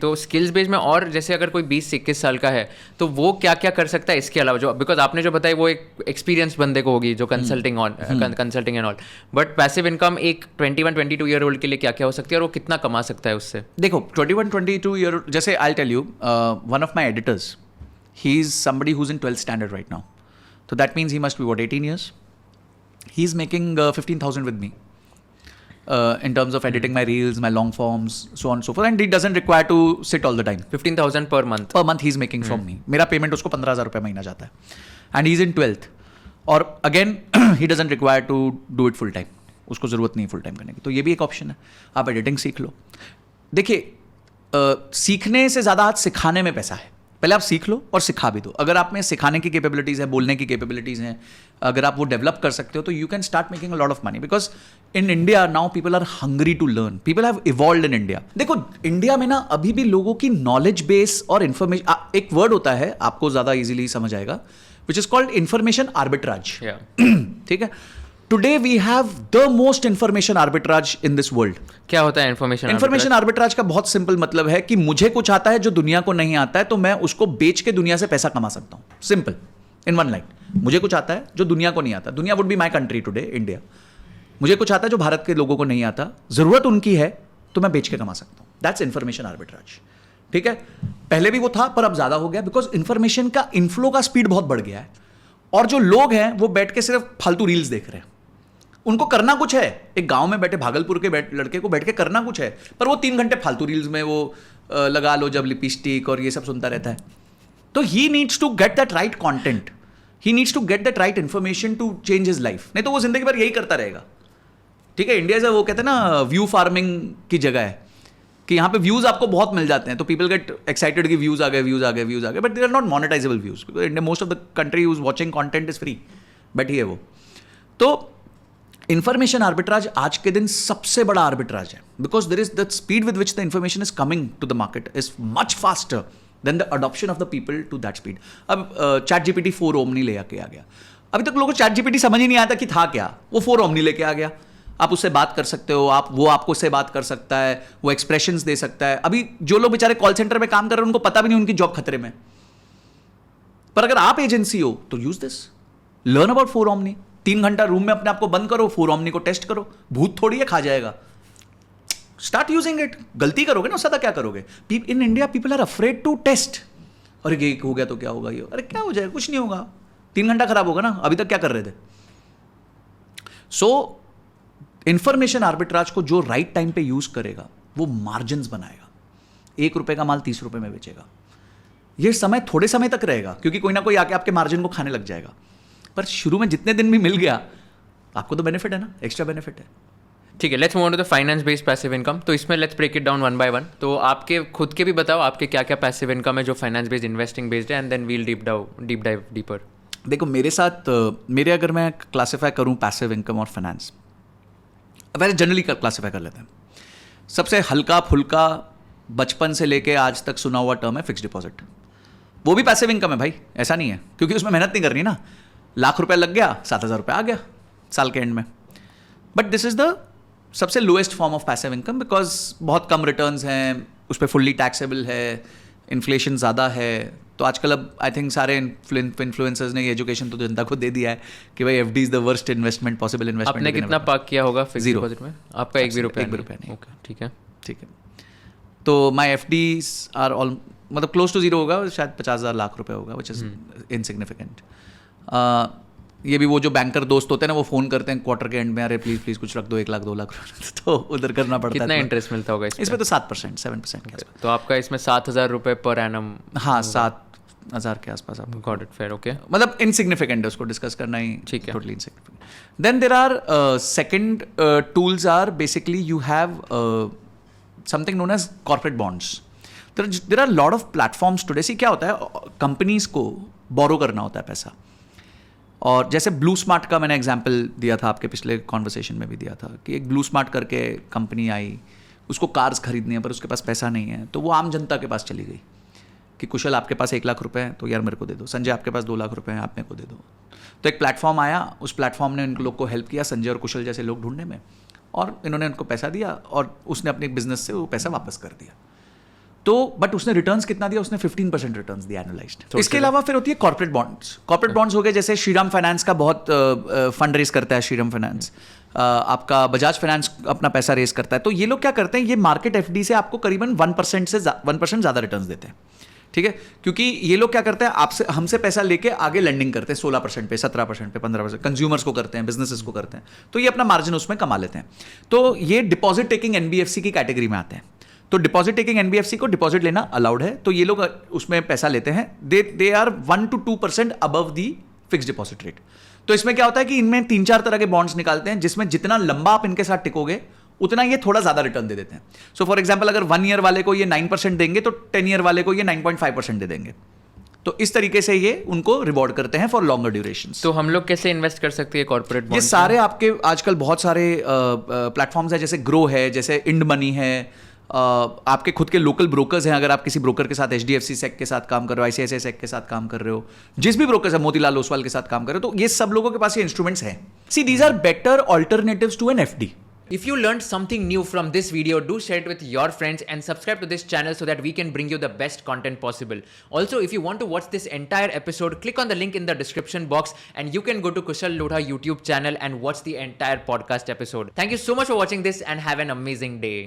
तो skills base में, और जैसे अगर कोई 20-21 साल का है तो वो क्या क्या कर सकता है इसके अलावा, जो बिकॉज आपने जो बताया वो एक एक्सपीरियंस बंदे को होगी जो consulting and all, but passive income एक 21-22 ईयर ओल्ड के लिए क्या क्या हो सकती है और वो कितना कमा सकता है उससे? देखो 21-22 ईयर, जैसे I tell you, one of my editors, he is somebody who is in 12th standard right now, तो that means he must be what 18 years. He is making 15,000 with me in terms of editing my reels, my long forms, so on and so forth, and he doesn't require to sit all the time. 15,000 per month. Per month he is making from me. मेरा payment उसको 15,000 रुपये महीना जाता है, and he is in 12th. और again he doesn't require to do it full time, उसको ज़रूरत नहीं है फुल टाइम करने की, तो ये भी एक ऑप्शन है. आप एडिटिंग सीख लो. देखिए, सीखने से ज़्यादा आज सिखाने में पैसा है. पहले आप सीख लो और सिखा भी दो. अगर आप में सिखाने की कैपेबिलिटीज़ है, बोलने की कैपेबिलिटीज़ हैं, अगर आप वो डेवलप कर सकते हो तो you can start making a lot of money. Because in India now people are hungry to learn. People have evolved in India. देखो, इंडिया में ना अभी भी लोगों की नॉलेज बेस और इन्फॉर्मेशन, एक वर्ड होता है आपको ज़्यादा ईजिली समझ आएगा, which is called information arbitrage. ठीक है. Today we have the most information arbitrage in this world. क्या होता है इन्फॉर्मेशन आर्बिट्राज का बहुत सिंपल मतलब है कि मुझे कुछ आता है जो दुनिया को नहीं आता है, तो मैं उसको बेच के दुनिया से पैसा कमा सकता हूं. Simple, in one line. मुझे कुछ आता है जो दुनिया को नहीं आता. दुनिया would be my country today, India. मुझे कुछ आता है जो भारत के लोगों को नहीं आता, जरूरत उनकी है, तो मैं बेच के कमा सकता हूं. That's information arbitrage. ठीक है. पहले भी वो था पर अब ज्यादा हो गया, बिकॉज इन्फॉर्मेशन का इनफ्लो का स्पीड बहुत बढ़ गया है, और जो लोग हैं वो बैठ के सिर्फ फालतू रील्स देख रहे हैं. उनको करना कुछ है. एक गांव में बैठे भागलपुर के लड़के को बैठ के करना कुछ है, पर वो 3 घंटे फालतू रील्स में वो लगा लो जब लिपस्टिक और ये सब सुनता रहता है. तो he needs to get that right content, he needs to get that right information to change his life. नहीं तो वो जिंदगी भर यही करता रहेगा. ठीक है. इंडिया से वो कहते हैं ना, व्यू फार्मिंग की जगह है, कि यहाँ पे व्यूज आपको बहुत मिल जाते हैं, तो पीपल गेट एक्साइटेड कि व्यूज आ गए, व्यूज आ गए, व्यूज आ गए, but they are not monetisable views. Because India, most of the country use watching content is free, but ही है वो. तो इंफॉर्मेशन आर्बिट्राज आज के दिन सबसे बड़ा आर्बिट्राज है, because there is the speed with which the information is coming to the market is much faster than the adoption of the people to that speed. अब चैट जीपीटी 4 ओमनी ले आके आ गया. अभी तक लोगों को चैट जीपीटी समझ ही नहीं आता कि था क्या. वो 4 ओमनी लेके आ गया. आप उससे बात कर सकते हो, वो आपको उससे बात कर सकता है, वो एक्सप्रेशंस दे सकता है. अभी जो लोग बेचारे कॉल सेंटर में काम कर रहे हैं उनको पता भी नहीं उनकी जॉब खतरे में. पर अगर आप एजेंसी हो तो use this, learn about 4 omni. 3 घंटा रूम में अपने आप को बंद करो, 4 ओमनी को टेस्ट करो. भूत थोड़ी है खा जाएगा. Start using it. गलती करोगे ना, उससे क्या करोगे. In India people are afraid to test. अरे ये हो गया तो क्या होगा, ये अरे क्या हो जाएगा, कुछ नहीं होगा. 3 घंटा खराब होगा ना, अभी तक क्या कर रहे थे. सो इंफॉर्मेशन आर्बिट्राज को जो राइट टाइम पे यूज करेगा वो मार्जिन बनाएगा. 1 रुपए का माल 30 रुपए में बेचेगा. ये समय थोड़े समय तक रहेगा, क्योंकि कोई ना कोई आके आपके मार्जिन को खाने लग जाएगा. पर शुरू में जितने दिन भी मिल गया आपको तो बेनिफिट है ना, एक्स्ट्रा बेनिफिट है. ठीक है. Let's move on to the finance based passive income. तो इसमें let's break it down one by one. तो आपके खुद के भी बताओ आपके क्या क्या पैसिव इनकम है जो फाइनेंस बेस्ड इन्वेस्टिंग बेस्ड है, and then we'll deep dive deeper. देखो, मेरे साथ मेरे अगर मैं क्लासीफाई करूं पैसिव इनकम और फाइनेंस, वैसे जनरली क्लासीफाई कर लेते हैं. सबसे हल्का फुल्का बचपन से लेके आज तक सुना हुआ टर्म है फिक्स डिपॉजिट. वो भी पैसिव इनकम है भाई, ऐसा नहीं है, क्योंकि उसमें मेहनत नहीं करनी ना. ₹1,00,000 लग गया, 7,000 रुपये आ गया साल के एंड में. बट दिस इज द सबसे lowest form of passive income, because बहुत कम रिटर्न्स हैं, उस पर फुल्ली टैक्सेबल है, इन्फ्लेशन ज़्यादा है. तो आजकल अब आई थिंक सारे इन्फ्लुएंसर्स ने ये एजुकेशन तो जनता को दे दिया है कि भाई FD is the worst investment possible investment. आपने कितना पार्क किया होगा फिक्स डिपॉजिट में? आपका 1 भी रुपया नहीं. ओके, ठीक है. ठीक है. तो माई एफडीज आर ऑल मतलब क्लोज टू जीरो होगा, शायद 50,000 लाख रुपए होगा, विच इज इनसिग्निफिकेंट. ये भी वो जो बैंकर दोस्त होते हैं ना, वो फ़ोन करते हैं क्वार्टर के एंड में, अरे प्लीज़ प्लीज़ कुछ रख दो, 1 लाख 2 लाख तो उधर करना पड़ता है. कितना इंटरेस्ट मिलता होगा इसमें? तो 7%, 7% के आसपास. तो आपका इसमें 7,000 रुपये पर एनम? हाँ, 7,000 के आसपास. आप गॉट इट, फेयर. ओके. मतलब इनसिग्निफिकेंट है, उसको डिस्कस करना ही ठीक है. Totally insignificant. Then there are second tools are basically you have something known as corporate bonds. There are lot of platforms today. See क्या होता है, कंपनीज को बोरो करना होता है पैसा. और जैसे ब्लू स्मार्ट का मैंने एग्जांपल दिया था आपके पिछले कॉन्वर्सेशन में भी दिया था, कि एक ब्लू स्मार्ट करके कंपनी आई, उसको कार्स खरीदनी है पर उसके पास पैसा नहीं है, तो वो आम जनता के पास चली गई कि कुशल आपके पास 1 लाख रुपए हैं तो यार मेरे को दे दो. संजय आपके पास 2 लाख रुपए हैं, आप मेरे को दे दो. तो एक प्लेटफॉर्म आया, उस प्लेटफॉर्म ने उन लोग को हेल्प किया, संजय और कुशल जैसे लोग ढूंढने में, और इन्होंने उनको पैसा दिया और उसने अपने बिजनेस से वो पैसा वापस कर दिया. तो बट उसने रिटर्न्स कितना दिया, उसने 15% रिटर्न्स दिया एनुअलाइज्ड। इसके अलावा फिर होती है कॉर्पोरेट बॉन्ड्स। कॉर्पोरेट बॉन्ड्स हो गए जैसे श्रीराम फाइनेंस का बहुत फंड रेज करता है श्रीराम फाइनेंस, आपका बजाज फाइनेंस अपना पैसा रेज करता है। तो ये लोग क्या करते हैं, ये मार्केट एफडी से आपको करीबन 1% से 1% ज़्यादा रिटर्न्स देते हैं, ठीक है, क्योंकि ये लोग क्या करते हैं, आपसे हमसे पैसा लेके आगे लेंडिंग करते हैं 16% पे, 17% पे, 15%, कंज्यूमर्स को करते हैं, बिजनेसेस को करते हैं, तो ये अपना मार्जिन उसमें कमा लेते हैं। तो ये डिपॉजिट टेकिंग एनबीएफसी की कैटेगरी में आते हैं। तो डिपॉजिट टेकिंग एनबीएफसी को डिपॉजिट लेना अलाउड है, तो ये लोग उसमें पैसा लेते हैं। They are 1 to 2% above the fix deposit rate. तो इसमें क्या होता है कि इनमें 3-4 तरह के बॉन्ड्स निकालते हैं, जिसमें जितना लंबा आप इनके साथ टिकोगे उतना ये थोड़ा ज्यादा रिटर्न दे देते हैं। सो फॉर एग्जाम्पल अगर 1 ईयर वाले को ये 9% देंगे तो 10 ईयर वाले को ये 9.5% दे देंगे। तो इस तरीके से ये उनको रिवॉर्ड करते हैं फॉर लॉन्गर ड्यूरेशन। तो हम लोग कैसे इन्वेस्ट कर सकते हैं कॉर्पोरेट बॉन्ड? ये सारे आपके आजकल बहुत सारे प्लेटफॉर्म्स हैं, जैसे ग्रो है, जैसे इंड मनी है, आपके खुद के लोकल ब्रोकर्स हैं। अगर आप किसी ब्रोकर के साथ HDFC सेक के साथ काम कर रहे हो, ICICI सेक के साथ काम कर रहे हो, जिस भी ब्रोकर है, मोतीलाल ओसवाल के साथ काम कर रहे हो, तो ये सब लोगों के पास ये इंस्ट्रूमेंट्स हैं। See these are better alternatives to an FD। If you learned something new from this video, do share it with your friends and subscribe to this channel so that we can bring you the best content possible. Also, if you want to watch this entire episode, click on the link in the description box and you can go to Kushal Lodha YouTube channel and watch the entire podcast episode. Thank you so much for watching this and have an amazing day.